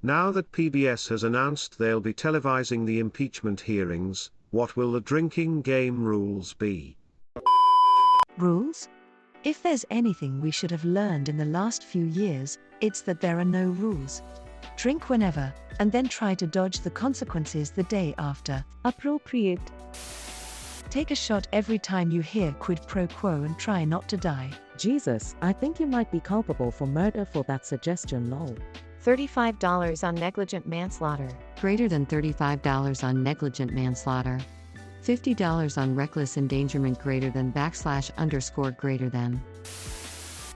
Now that PBS has announced they'll be televising the impeachment hearings, what will the drinking game rules be? Rules? If there's anything we should have learned in the last few years, it's that there are no rules. Drink whenever, and then try to dodge the consequences the day after. Appropriate. Take a shot every time you hear quid pro quo and try not to die. Jesus, I think you might be culpable for murder for that suggestion, lol. $35 on negligent manslaughter. Greater than $35 on negligent manslaughter. $50 on reckless endangerment greater than / greater than.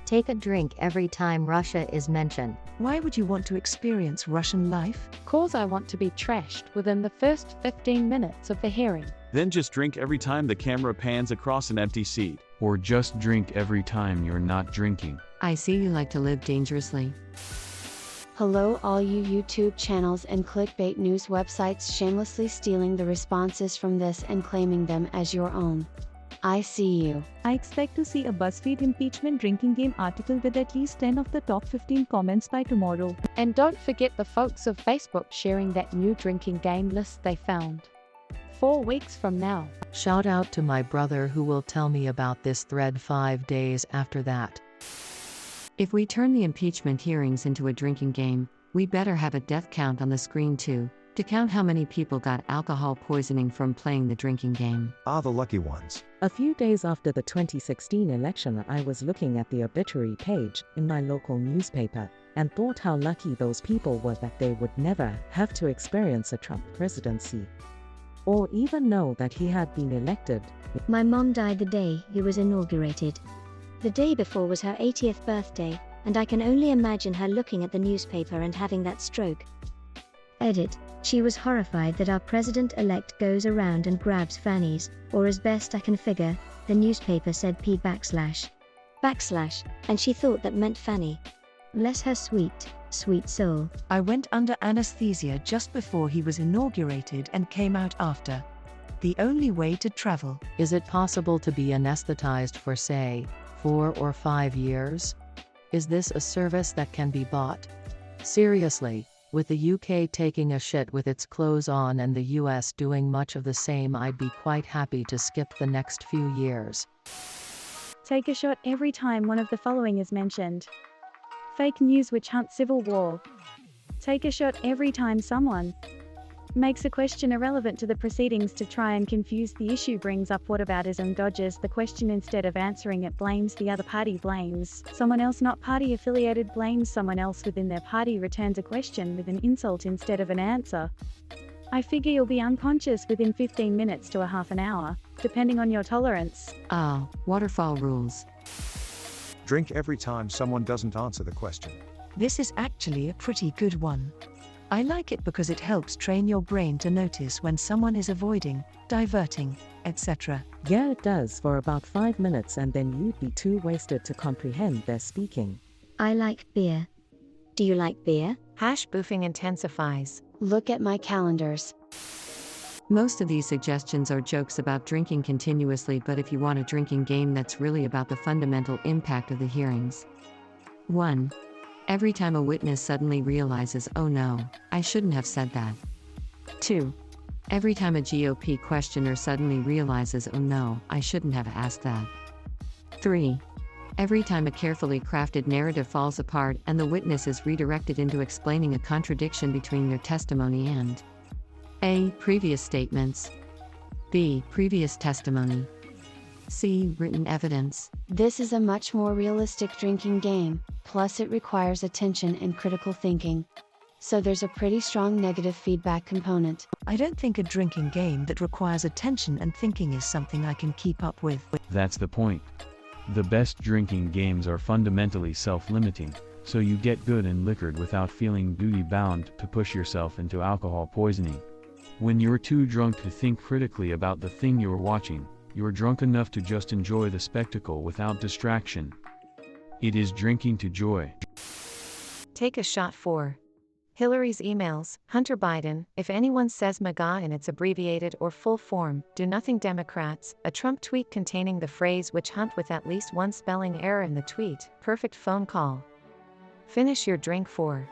Take a drink every time Russia is mentioned. Why would you want to experience Russian life? Cause I want to be trashed within the first 15 minutes of the hearing. Then just drink every time the camera pans across an empty seat. Or just drink every time you're not drinking. I see you like to live dangerously. Hello all you YouTube channels and clickbait news websites shamelessly stealing the responses from this and claiming them as your own. I see you. I expect to see a BuzzFeed impeachment drinking game article with at least 10 of the top 15 comments by tomorrow. And don't forget the folks of Facebook sharing that new drinking game list they found. 4 weeks from now. Shout out to my brother who will tell me about this thread 5 days after that. If we turn the impeachment hearings into a drinking game, we better have a death count on the screen too, to count how many people got alcohol poisoning from playing the drinking game. Ah, the lucky ones. A few days after the 2016 election, I was looking at the obituary page in my local newspaper and thought how lucky those people were that they would never have to experience a Trump presidency, or even know that he had been elected. My mom died the day he was inaugurated. The day before was her 80th birthday, and I can only imagine her looking at the newspaper and having that stroke. Edit. She was horrified that our president-elect goes around and grabs fannies, or as best I can figure, the newspaper said P // and she thought that meant fanny. Bless her sweet, sweet soul. I went under anesthesia just before he was inaugurated and came out after. The only way to travel. Is it possible to be anesthetized for, say, 4 or 5 years? Is this a service that can be bought? Seriously, with the UK taking a shit with its clothes on and the US doing much of the same, I'd be quite happy to skip the next few years. Take a shot every time one of the following is mentioned. Fake news witch hunt civil war. Take a shot every time someone makes a question irrelevant to the proceedings to try and confuse the issue, brings up whataboutism, dodges the question instead of answering it, blames the other party, blames someone else not party affiliated, blames someone else within their party, returns a question with an insult instead of an answer. I figure you'll be unconscious within 15 minutes to a half an hour, depending on your tolerance. Waterfall rules. Drink every time someone doesn't answer the question. This is actually a pretty good one. I like it because it helps train your brain to notice when someone is avoiding, diverting, etc. Yeah, it does for about 5 minutes, and then you'd be too wasted to comprehend their speaking. I like beer. Do you like beer? #boofing intensifies. Look at my calendars. Most of these suggestions are jokes about drinking continuously, but if you want a drinking game that's really about the fundamental impact of the hearings. 1. Every time a witness suddenly realizes, oh no, I shouldn't have said that. 2. Every time a GOP questioner suddenly realizes, oh no, I shouldn't have asked that. 3. Every time a carefully crafted narrative falls apart and the witness is redirected into explaining a contradiction between their testimony and A. Previous statements, B. Previous testimony, C. Written evidence. This is a much more realistic drinking game, plus it requires attention and critical thinking. So there's a pretty strong negative feedback component. I don't think a drinking game that requires attention and thinking is something I can keep up with. That's the point. The best drinking games are fundamentally self-limiting, so you get good and liquored without feeling duty-bound to push yourself into alcohol poisoning. When you're too drunk to think critically about the thing you're watching, you're drunk enough to just enjoy the spectacle without distraction. It is drinking to joy. Take a shot for Hillary's emails. Hunter Biden, if anyone says MAGA in its abbreviated or full form, do nothing Democrats. A Trump tweet containing the phrase witch hunt with at least one spelling error in the tweet. Perfect phone call. Finish your drink for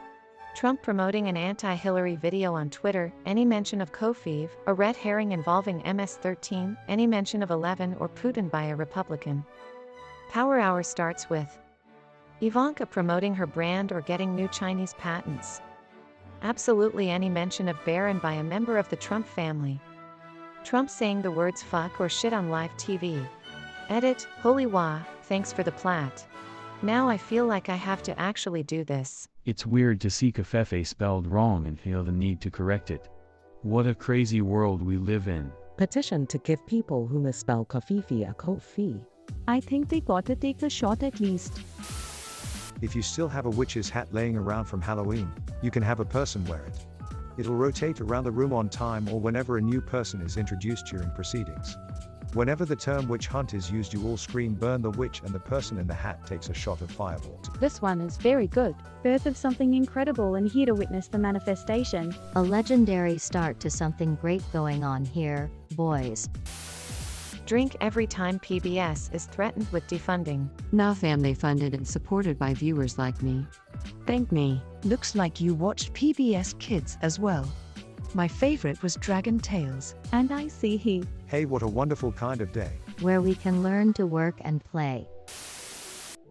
Trump promoting an anti-Hillary video on Twitter, any mention of Kofiv, a red herring involving MS-13, any mention of 11 or Putin by a Republican. Power Hour starts with Ivanka promoting her brand or getting new Chinese patents. Absolutely any mention of Barron by a member of the Trump family. Trump saying the words fuck or shit on live TV. Edit, holy wah, thanks for the plat. Now I feel like I have to actually do this. It's weird to see kafefe spelled wrong and feel the need to correct it. What a crazy world we live in. Petition to give people who misspell kafifi a coffee. I think they gotta take a shot at least. If you still have a witch's hat laying around from Halloween, you can have a person wear it. It'll rotate around the room on time or whenever a new person is introduced during proceedings. Whenever the term witch hunt is used, you all scream burn the witch and the person in the hat takes a shot of fireball. This one is very good. Birth of something incredible and here to witness the manifestation. A legendary start to something great going on here, boys. Drink every time PBS is threatened with defunding. Nah fam, they funded and supported by viewers like me. Thank me. Looks like you watched PBS Kids as well. My favorite was Dragon Tales. And I see he. Hey, what a wonderful kind of day. Where we can learn to work and play.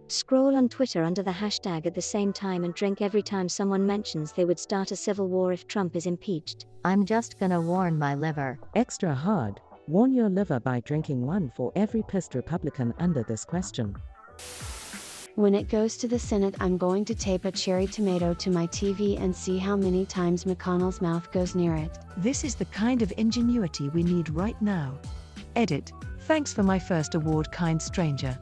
Scroll on Twitter under the hashtag at the same time and drink every time someone mentions they would start a civil war if Trump is impeached. I'm just gonna warn my liver. Extra hard. Warn your liver by drinking one for every pissed Republican under this question. When it goes to the Senate, I'm going to tape a cherry tomato to my TV and see how many times McConnell's mouth goes near it. This is the kind of ingenuity we need right now. Edit. Thanks for my first award, kind stranger.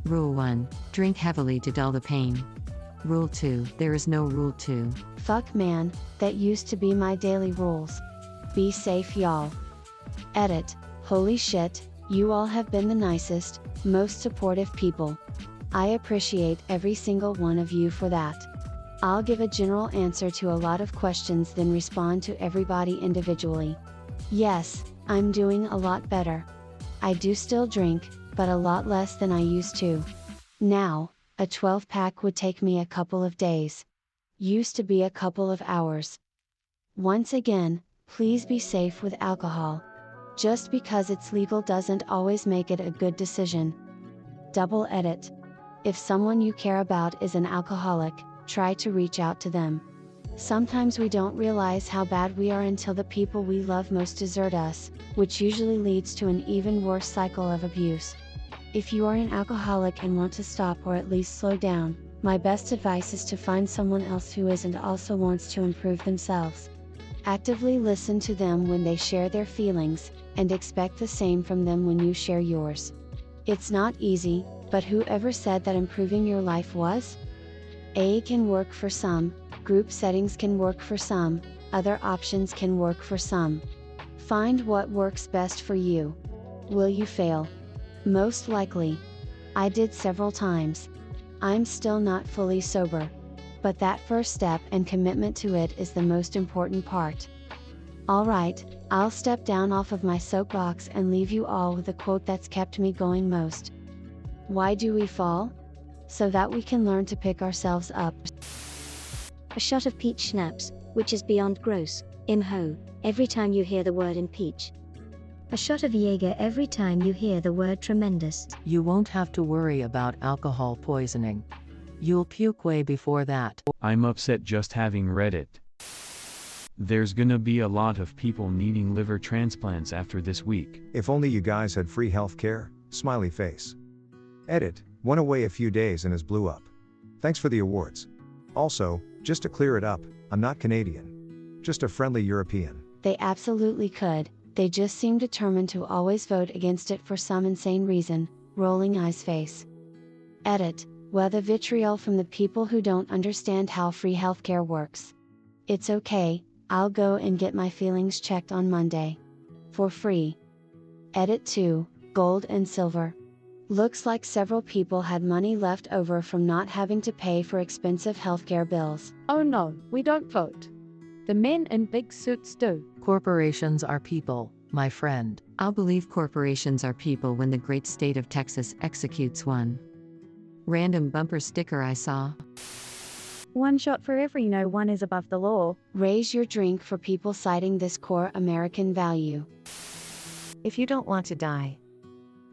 Rule 1. Drink heavily to dull the pain. Rule 2. There is no rule 2. Fuck man, that used to be my daily rules. Be safe y'all. Edit. Holy shit, you all have been the nicest, most supportive people. I appreciate every single one of you for that. I'll give a general answer to a lot of questions, then respond to everybody individually. Yes, I'm doing a lot better. I do still drink, but a lot less than I used to. Now, a 12-pack would take me a couple of days. Used to be a couple of hours. Once again, please be safe with alcohol. Just because it's legal doesn't always make it a good decision. Double edit. If someone you care about is an alcoholic, try to reach out to them. Sometimes we don't realize how bad we are until the people we love most desert us, which usually leads to an even worse cycle of abuse. If you are an alcoholic and want to stop or at least slow down, my best advice is to find someone else who is and also wants to improve themselves. Actively listen to them when they share their feelings, and expect the same from them when you share yours. It's not easy, but whoever said that improving your life was? A can work for some, group settings can work for some, other options can work for some. Find what works best for you. Will you fail? Most likely. I did several times. I'm still not fully sober. But that first step and commitment to it is the most important part. Alright, I'll step down off of my soapbox and leave you all with a quote that's kept me going most. Why do we fall? So that we can learn to pick ourselves up. A shot of peach schnapps, which is beyond gross, imho, every time you hear the word impeach. A shot of Jaeger every time you hear the word tremendous. You won't have to worry about alcohol poisoning. You'll puke way before that. I'm upset just having read it. There's gonna be a lot of people needing liver transplants after this week. If only you guys had free healthcare, smiley face. Edit, went away a few days and has blew up. Thanks for the awards. Also, just to clear it up, I'm not Canadian. Just a friendly European. They absolutely could, they just seem determined to always vote against it for some insane reason, rolling eyes face. Edit, well, the vitriol from the people who don't understand how free healthcare works. It's okay, I'll go and get my feelings checked on Monday. For free. Edit 2, gold and silver. Looks like several people had money left over from not having to pay for expensive healthcare bills. Oh no, we don't vote. The men in big suits do. Corporations are people, my friend. I'll believe corporations are people when the great state of Texas executes one. Random bumper sticker I saw. One shot for every no one is above the law. Raise your drink for people citing this core American value. If you don't want to die,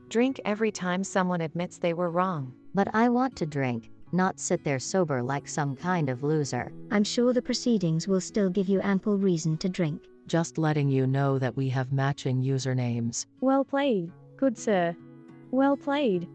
drink every time someone admits they were wrong. But I want to drink, not sit there sober like some kind of loser. I'm sure the proceedings will still give you ample reason to drink. Just letting you know that we have matching usernames. Well played, good sir. Well played.